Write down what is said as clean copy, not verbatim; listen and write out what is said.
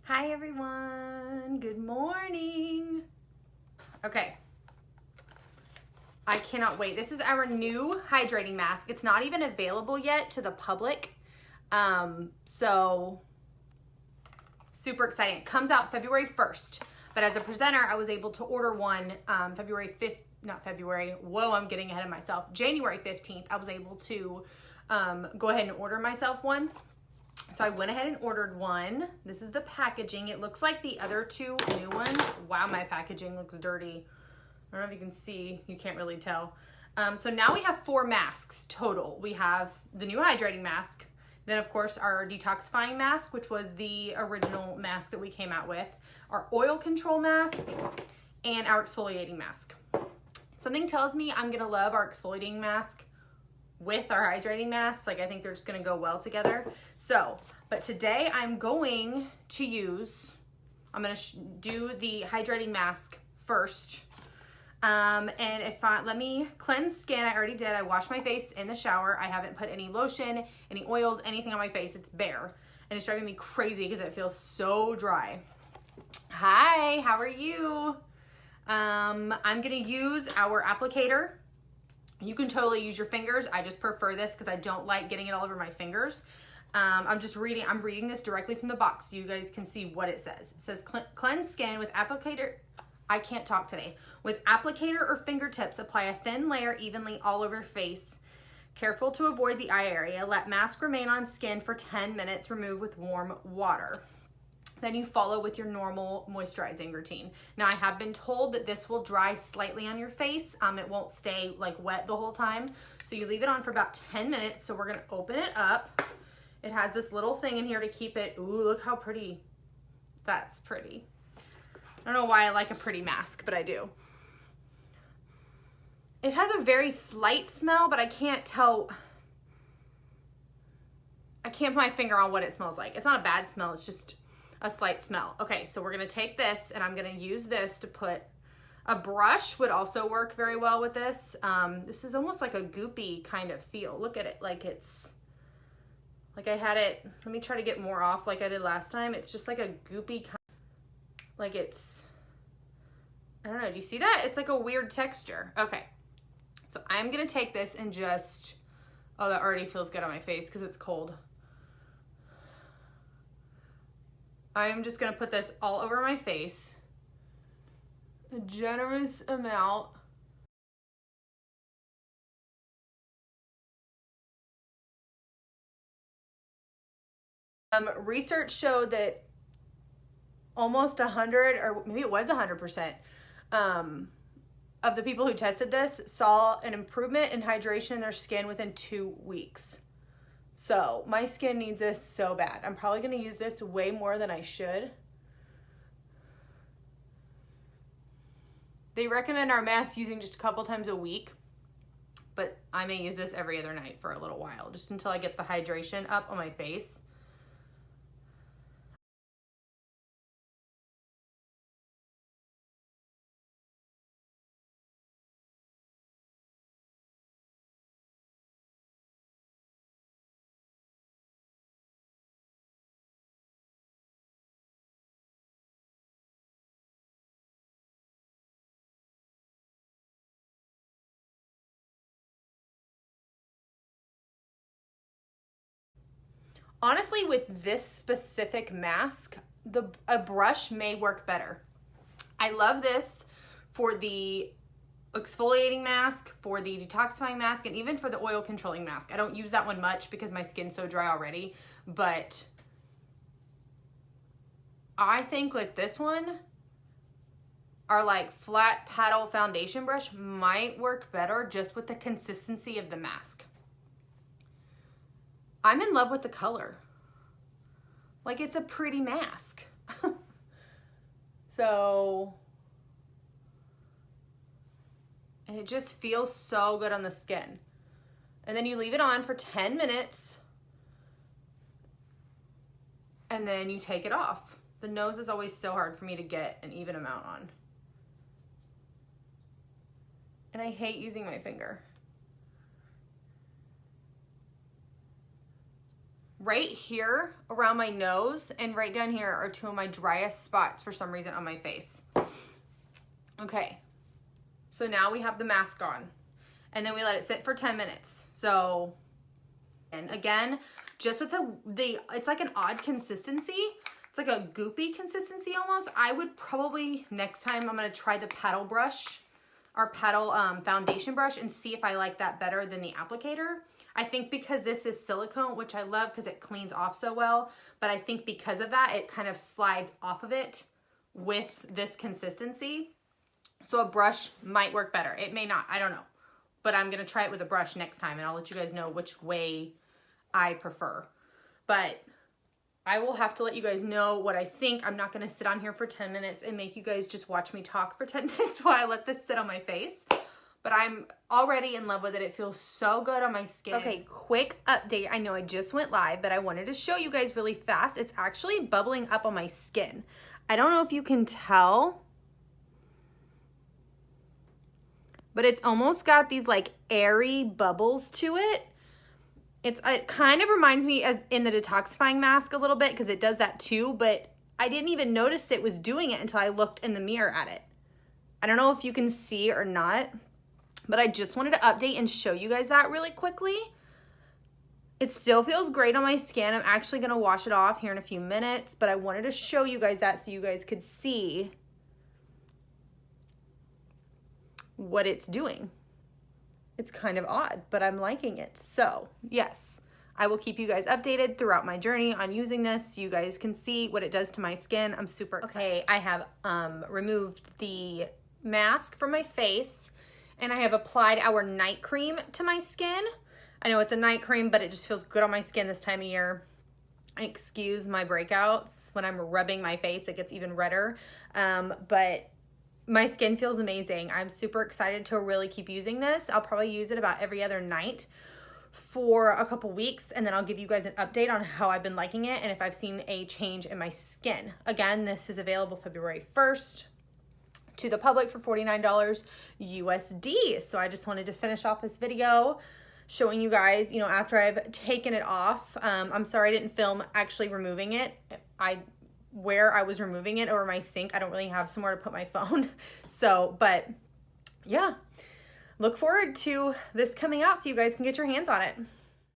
Hi everyone, good morning. Okay, I cannot wait. This is our new hydrating mask. It's not even available yet to the public. So super exciting. It comes out February 1st, but as a presenter, I was able to order one January 15th. I was able to go ahead and order myself one. So I went ahead and ordered one. This is the packaging. It looks like the other two new ones. Wow, my packaging looks dirty. I don't know if you can see. You can't really tell. So now we have 4 masks total. We have the new hydrating mask. Then, of course, our detoxifying mask, which was the original mask that we came out with. Our oil control mask and our exfoliating mask. Something tells me I'm going to love our exfoliating mask with our hydrating mask. Like, I think they're just gonna go well together. So, but today I'm going to use, I'm gonna do the hydrating mask first. And let me cleanse skin. I already did. I washed my face in the shower. I haven't put any lotion, any oils, anything on my face. It's bare. And it's driving me crazy because it feels so dry. Hi, how are you? I'm gonna use our applicator. You can totally use your fingers. I just prefer this because I don't like getting it all over my fingers. I'm reading this directly from the box so you guys can see what it says. It says cleanse skin with applicator. I can't talk today. With applicator or fingertips, apply a thin layer evenly all over face. Careful to avoid the eye area. Let mask remain on skin for 10 minutes. Remove with warm water. Then you follow with your normal moisturizing routine. Now, I have been told that this will dry slightly on your face. It won't stay like wet the whole time. So you leave it on for about 10 minutes. So we're gonna open it up. It has this little thing in here to keep it. Ooh, look how pretty. That's pretty. I don't know why I like a pretty mask, but I do. It has a very slight smell, but I can't tell. I can't put my finger on what it smells like. It's not a bad smell, it's just a slight smell. Okay, so we're gonna take this and I'm gonna use this to put, a brush would also work very well with this. This is almost like a goopy kind of feel. Look at it, like it's, like I had it, let me try to get more off like I did last time. It's just like a goopy kind, like it's, I don't know, do you see that? It's like a weird texture. Okay, so I'm gonna take this and just, oh, that already feels good on my face because it's cold. I'm just gonna put this all over my face, a generous amount. Research showed that almost 100, or maybe it was 100%, of the people who tested this saw an improvement in hydration in their skin within 2 weeks. So my skin needs this so bad. I'm probably gonna use this way more than I should. They recommend our masks using just a couple times a week, but I may use this every other night for a little while, just until I get the hydration up on my face. Honestly, with this specific mask, a brush may work better. I love this for the exfoliating mask, for the detoxifying mask, and even for the oil controlling mask. I don't use that one much because my skin's so dry already, but I think with this one, our like flat paddle foundation brush might work better just with the consistency of the mask. I'm in love with the color. Like, it's a pretty mask. So, and it just feels so good on the skin. And then you leave it on for 10 minutes and then you take it off. The nose is always so hard for me to get an even amount on. And I hate using my finger. right here around my nose and right down here are two of my driest spots for some reason on my face. Okay, so now we have the mask on and then we let it sit for 10 minutes. So, and again, just with the it's like an odd consistency. It's like a goopy consistency almost. I would probably, next time I'm gonna try the paddle brush, our paddle foundation brush, and see if I like that better than the applicator. I think because this is silicone, which I love because it cleans off so well, but I think because of that, it kind of slides off of it with this consistency. So a brush might work better. It may not, I don't know. But I'm gonna try it with a brush next time and I'll let you guys know which way I prefer. But I will have to let you guys know what I think. I'm not gonna sit on here for 10 minutes and make you guys just watch me talk for 10 minutes while I let this sit on my face. But I'm already in love with it. It feels so good on my skin. Okay, quick update. I know I just went live, but I wanted to show you guys really fast. It's actually bubbling up on my skin. I don't know if you can tell, but it's almost got these like airy bubbles to it. It kind of reminds me as in the detoxifying mask a little bit because it does that too, but I didn't even notice it was doing it until I looked in the mirror at it. I don't know if you can see or not, but I just wanted to update and show you guys that really quickly. It still feels great on my skin. I'm actually gonna wash it off here in a few minutes, but I wanted to show you guys that so you guys could see what it's doing. It's kind of odd, but I'm liking it. So yes, I will keep you guys updated throughout my journey on using this so you guys can see what it does to my skin. I'm super excited. Okay, I have removed the mask from my face and I have applied our night cream to my skin. I know it's a night cream, but it just feels good on my skin this time of year. Excuse my breakouts. When I'm rubbing my face, it gets even redder. But my skin feels amazing. I'm super excited to really keep using this. I'll probably use it about every other night for a couple weeks, and then I'll give you guys an update on how I've been liking it and if I've seen a change in my skin. Again, this is available February 1st to the public for $49 USD. So I just wanted to finish off this video showing you guys, you know, after I've taken it off. I'm sorry I didn't film actually removing it. Where I was removing it over my sink, I don't really have somewhere to put my phone. So, but yeah, look forward to this coming out so you guys can get your hands on it.